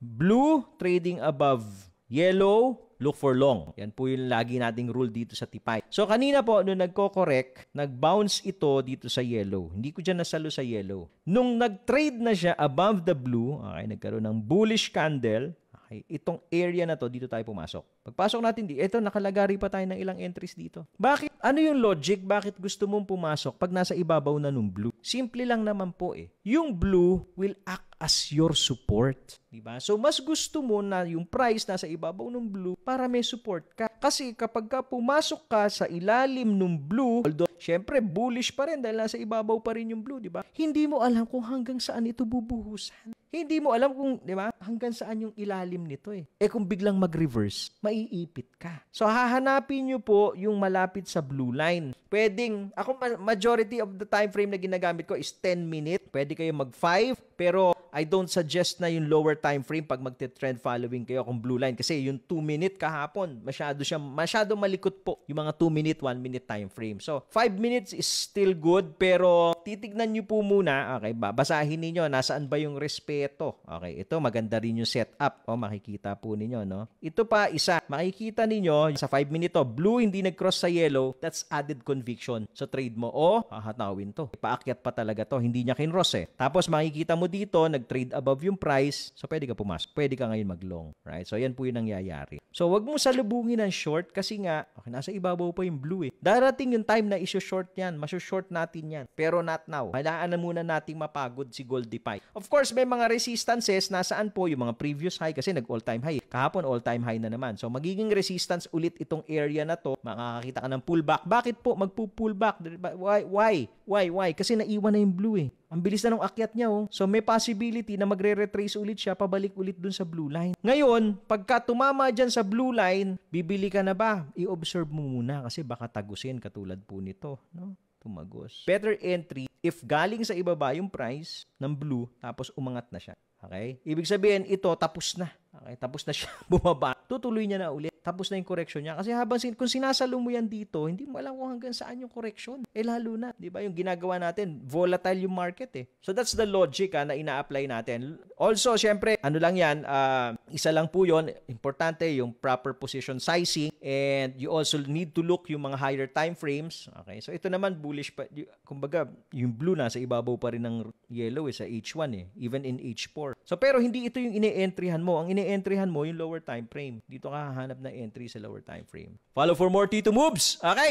Blue, trading above yellow, look for long. Yan po yung lagi nating rule dito sa Tipay. So, kanina po, nung nagko-correct, nag-bounce ito dito sa yellow. Hindi ko dyan nasalo sa yellow. Nung nag-trade na siya above the blue, okay, nagkaroon ng bullish candle, okay, itong area na to, dito tayo pumasok. Pagpasok natin dito, ito, nakalagari pa tayo ng ilang entries dito. Bakit? Ano yung logic? Bakit gusto mong pumasok pag nasa ibabaw na nung blue? Simple lang naman po eh. Yung blue will act as your support. Diba? So, mas gusto mo na yung price nasa ibabaw ng blue para may support ka. Kasi kapag ka pumasok ka sa ilalim ng blue, although, syempre, bullish pa rin dahil nasa ibabaw pa rin yung blue, diba? Hindi mo alam kung hanggang saan ito bubuhusan. Hindi mo alam kung, diba, hanggang saan yung ilalim nito eh. Eh kung biglang mag-reverse, maiipit ka. So, hahanapin nyo po yung malapit sa blue line. Pwedeng, ako majority of the time frame na ginagamit ko is 10 minute. Pwede kayo mag-5, pero I don't suggest na yung lower time frame pag magte-trend following kayo kung blue line. Kasi yung 2 minute kahapon, masyado malikot po yung mga 2 minute, 1 minute time frame. So, 5 minutes is still good, pero titignan nyo po muna, okay, babasahin niyo nasaan ba yung respeto. Okay, ito maganda rin yung setup. O, makikita po ninyo, no? Ito pa, isa, makikita ninyo sa 5 minute to, blue hindi nag-cross sa yellow, that's added conviction. So, trade mo, hahatawin to. Paakyat pa talaga to, hindi niya kinross eh. Tapos, makikita mo dito, nag-trade above yung price, so pwede ka pumasok. Pwede ka ngayon mag-long. Right? So, yan po yung nangyayari. So, wag mo salubungin ng short kasi nga, okay, nasa ibabaw pa yung blue eh. Darating yung time na iso-short yan. Maso-short natin yan. Pero not now. Kailangan na muna nating mapagod si Goldify. Of course, may mga resistances nasaan po yung mga previous high kasi nag-all-time high. Kahapon, all-time high na naman. So, magiging resistance ulit itong area na to. Makakakita ka ng pullback. Bakit po magpu-pullback? Why? Kasi naiwan na yung blue eh. Ang bilis na ng akyat niya oh. So may possibility na magre-retrace ulit siya, pabalik ulit dun sa blue line. Ngayon, pagka tumama dyan sa blue line, bibili ka na ba? I-observe mo muna kasi baka tagusin katulad po nito. No? Tumagos. Better entry if galing sa ibaba yung price ng blue tapos umangat na siya. Okay? Ibig sabihin, ito tapos na. Okay? Tapos na siya bumaba. Tutuloy niya na ulit. Tapos na yung correction niya. Kasi habang kung sinasalo mo yan dito, hindi mo alam kung hanggang saan yung correction. Eh lalo na, di ba? Yung ginagawa natin, volatile yung market eh. So that's the logic na ina-apply natin. Also, syempre, ano lang yan, isa lang po yun. Importante yung proper position sizing and you also need to look yung mga higher time frames. Okay? So ito naman, bullish pa. Kumbaga, yung blue na sa ibabaw pa rin ng yellow sa H1 eh. Even in H4. So pero hindi ito yung ine-entryhan mo. Ang ine-entryhan mo yung lower time frame. Dito ka hahanap na entry sa lower time frame. Follow for more Tito Moves. Okay?